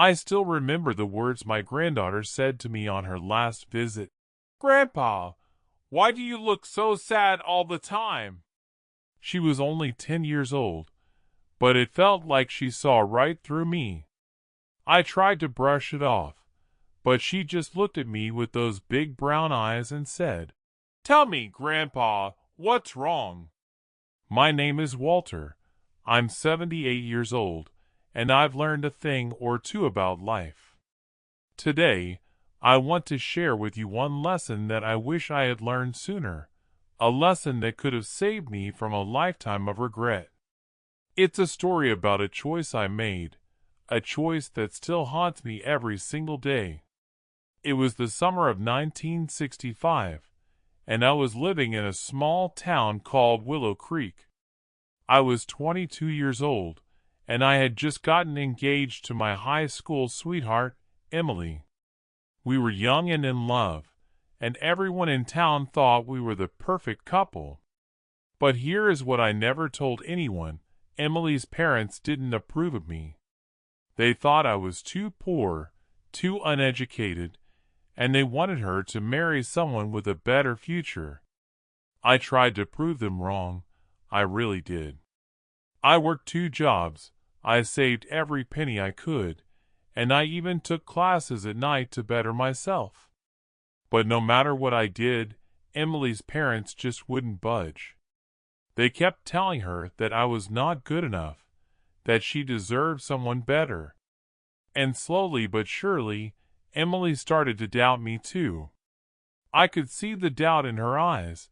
I still remember the words my granddaughter said to me on her last visit. "Grandpa, why do you look so sad all the time?" She was only 10 years old, but it felt like she saw right through me. I tried to brush it off, but she just looked at me with those big brown eyes and said, "Tell me, Grandpa, what's wrong?" My name is Walter. I'm 78 years old, and I've learned a thing or two about life. Today, I want to share with you one lesson that I wish I had learned sooner, a lesson that could have saved me from a lifetime of regret. It's a story about a choice I made, a choice that still haunts me every single day. It was the summer of 1965, and I was living in a small town called Willow Creek. I was 22 years old, and I had just gotten engaged to my high school sweetheart, Emily. We were young and in love, and everyone in town thought we were the perfect couple. But here is what I never told anyone. Emily's parents didn't approve of me. They thought I was too poor, too uneducated, and they wanted her to marry someone with a better future. I tried to prove them wrong. I really did. I worked 2 jobs. I saved every penny I could, and I even took classes at night to better myself. But no matter what I did, Emily's parents just wouldn't budge. They kept telling her that I was not good enough, that she deserved someone better. And slowly but surely, Emily started to doubt me too. I could see the doubt in her eyes.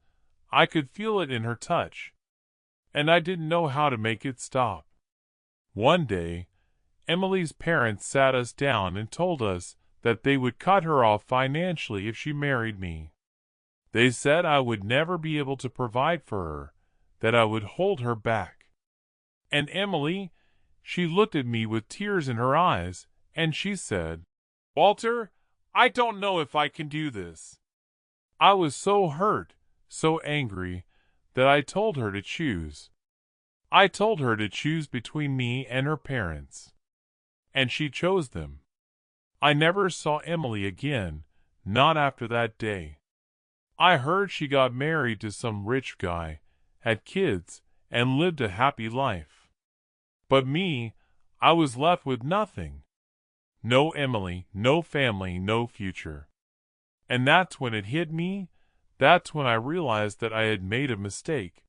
I could feel it in her touch. And I didn't know how to make it stop. One day, Emily's parents sat us down and told us that they would cut her off financially if she married me. They said I would never be able to provide for her, that I would hold her back. And Emily, she looked at me with tears in her eyes, and she said, "Walter, I don't know if I can do this." I was so hurt, so angry, that I told her to choose. I told her to choose between me and her parents. And she chose them. I never saw Emily again, not after that day. I heard she got married to some rich guy, had kids, and lived a happy life. But me, I was left with nothing. No Emily, no family, no future. And that's when it hit me. That's when I realized that I had made a mistake.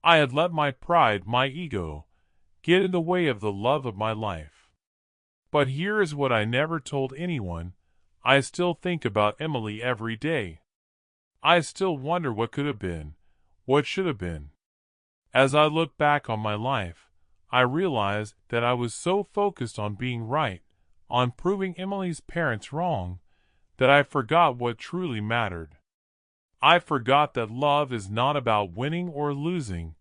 I had let my pride, my ego, get in the way of the love of my life. But here is what I never told anyone. I still think about Emily every day. I still wonder what could have been, what should have been. As I look back on my life, I realize that I was so focused on being right, on proving Emily's parents wrong, that I forgot what truly mattered. I forgot that love is not about winning or losing.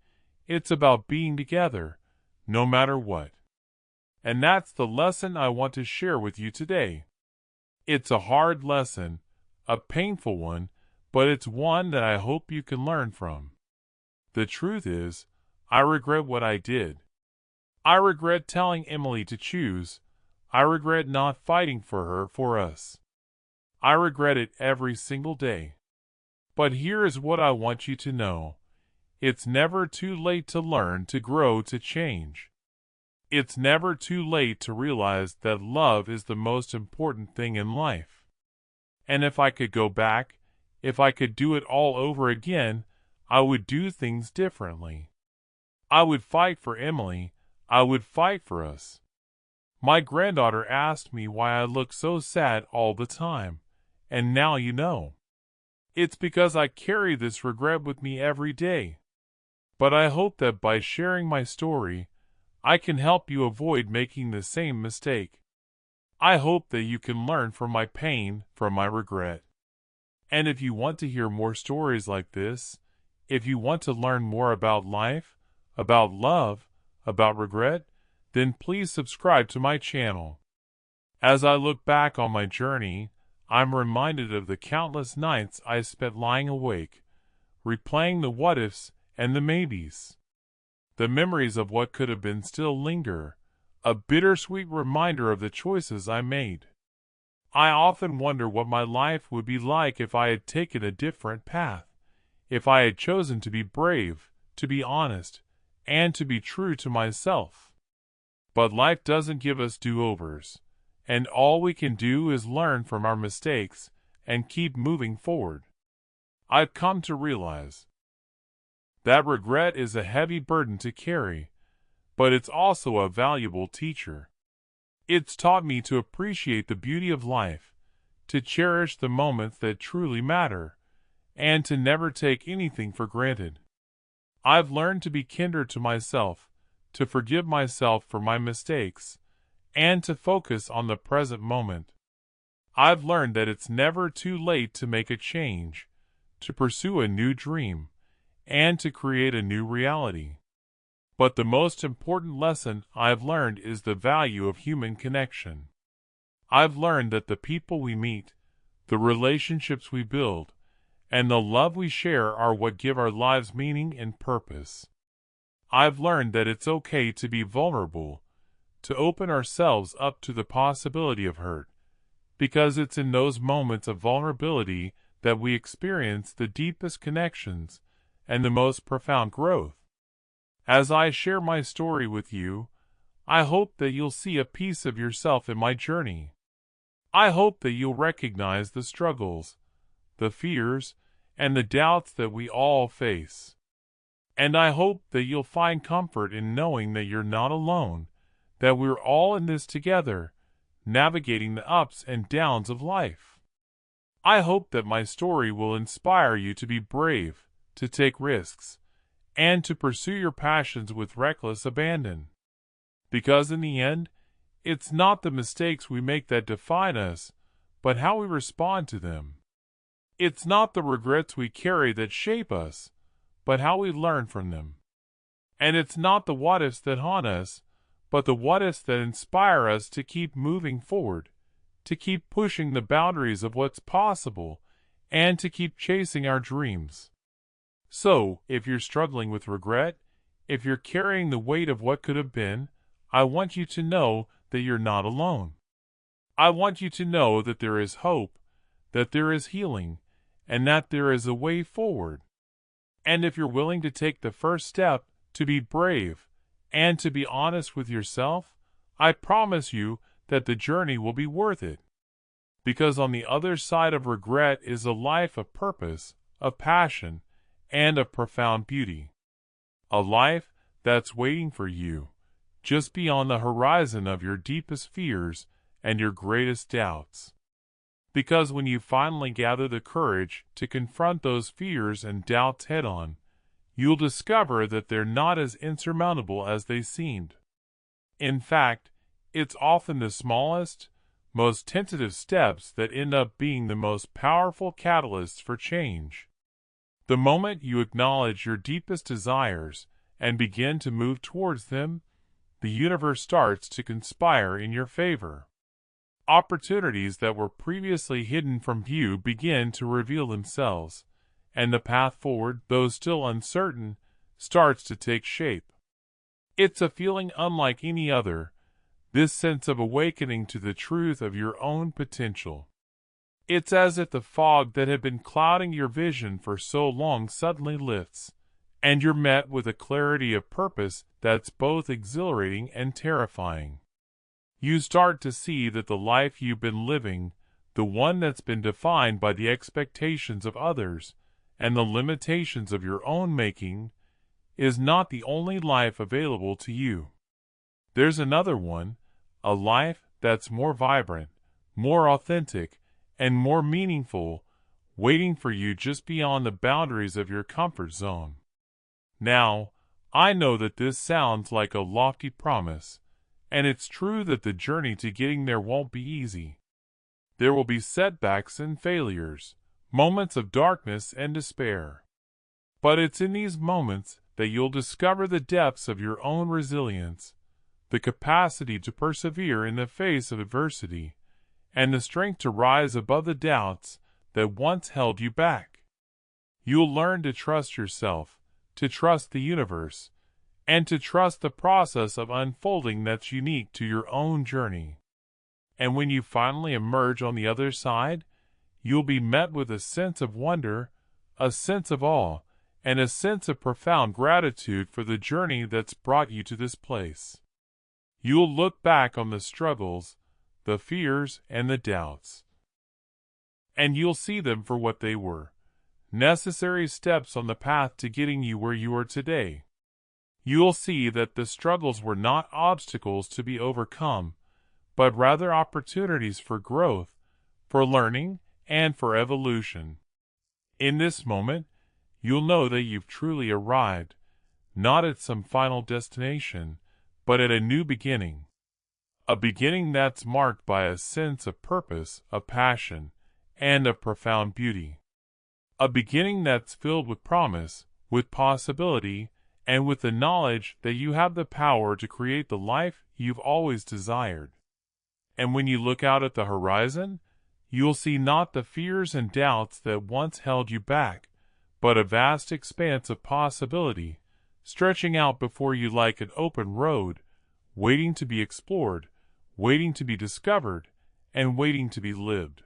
It's about being together, no matter what. And that's the lesson I want to share with you today. It's a hard lesson, a painful one, but it's one that I hope you can learn from. The truth is, I regret what I did. I regret telling Emily to choose. I regret not fighting for her, for us. I regret it every single day. But here is what I want you to know. It's never too late to learn, to grow, to change. It's never too late to realize that love is the most important thing in life. And if I could go back, if I could do it all over again, I would do things differently. I would fight for Emily. I would fight for us. My granddaughter asked me why I look so sad all the time, and now you know. It's because I carry this regret with me every day. But I hope that by sharing my story, I can help you avoid making the same mistake. I hope that you can learn from my pain, from my regret. And if you want to hear more stories like this, if you want to learn more about life, about love, about regret, then please subscribe to my channel. As I look back on my journey, I'm reminded of the countless nights I spent lying awake, replaying the what-ifs and the maybes. The memories of what could have been still linger, a bittersweet reminder of the choices I made. I often wonder what my life would be like if I had taken a different path, if I had chosen to be brave, to be honest, and to be true to myself. But life doesn't give us do-overs, and all we can do is learn from our mistakes and keep moving forward. I've come to realize that regret is a heavy burden to carry, but it's also a valuable teacher. It's taught me to appreciate the beauty of life, to cherish the moments that truly matter, and to never take anything for granted. I've learned to be kinder to myself, to forgive myself for my mistakes, and to focus on the present moment. I've learned that it's never too late to make a change, to pursue a new dream, and to create a new reality. But the most important lesson I've learned is the value of human connection. I've learned that the people we meet, the relationships we build, and the love we share are what give our lives meaning and purpose. I've learned that it's okay to be vulnerable, to open ourselves up to the possibility of hurt, because it's in those moments of vulnerability that we experience the deepest connections and the most profound growth. As I share my story with you, I hope that you'll see a piece of yourself in my journey. I hope that you'll recognize the struggles, the fears, and the doubts that we all face. And I hope that you'll find comfort in knowing that you're not alone, that we're all in this together, navigating the ups and downs of life. I hope that my story will inspire you to be brave, to take risks, and to pursue your passions with reckless abandon. Because in the end, it's not the mistakes we make that define us, but how we respond to them. It's not the regrets we carry that shape us, but how we learn from them. And it's not the what-ifs that haunt us, but the what-ifs that inspire us to keep moving forward, to keep pushing the boundaries of what's possible, and to keep chasing our dreams. So, if you're struggling with regret, if you're carrying the weight of what could have been, I want you to know that you're not alone. I want you to know that there is hope, that there is healing, and that there is a way forward. And if you're willing to take the first step, to be brave, and to be honest with yourself, I promise you that the journey will be worth it. Because on the other side of regret is a life of purpose, of passion, and of profound beauty. A life that's waiting for you, just beyond the horizon of your deepest fears and your greatest doubts. Because when you finally gather the courage to confront those fears and doubts head-on, you'll discover that they're not as insurmountable as they seemed. In fact, it's often the smallest, most tentative steps that end up being the most powerful catalysts for change. The moment you acknowledge your deepest desires and begin to move towards them, the universe starts to conspire in your favor. Opportunities that were previously hidden from view begin to reveal themselves, and the path forward, though still uncertain, starts to take shape. It's a feeling unlike any other, this sense of awakening to the truth of your own potential. It's as if the fog that had been clouding your vision for so long suddenly lifts, and you're met with a clarity of purpose that's both exhilarating and terrifying. You start to see that the life you've been living, the one that's been defined by the expectations of others and the limitations of your own making, is not the only life available to you. There's another one, a life that's more vibrant, more authentic, and more meaningful, waiting for you just beyond the boundaries of your comfort zone. Now, I know that this sounds like a lofty promise, and it's true that the journey to getting there won't be easy. There will be setbacks and failures, moments of darkness and despair. But it's in these moments that you'll discover the depths of your own resilience, the capacity to persevere in the face of adversity, and the strength to rise above the doubts that once held you back. You'll learn to trust yourself, to trust the universe, and to trust the process of unfolding that's unique to your own journey. And when you finally emerge on the other side, you'll be met with a sense of wonder, a sense of awe, and a sense of profound gratitude for the journey that's brought you to this place. You'll look back on the struggles, the fears, and the doubts, and you'll see them for what they were, necessary steps on the path to getting you where you are today. You'll see that the struggles were not obstacles to be overcome, but rather opportunities for growth, for learning, and for evolution. In this moment, you'll know that you've truly arrived, not at some final destination, but at a new beginning. A beginning that's marked by a sense of purpose, of passion, and of profound beauty. A beginning that's filled with promise, with possibility, and with the knowledge that you have the power to create the life you've always desired. And when you look out at the horizon, you'll see not the fears and doubts that once held you back, but a vast expanse of possibility, stretching out before you like an open road, waiting to be explored, waiting to be discovered, and waiting to be lived.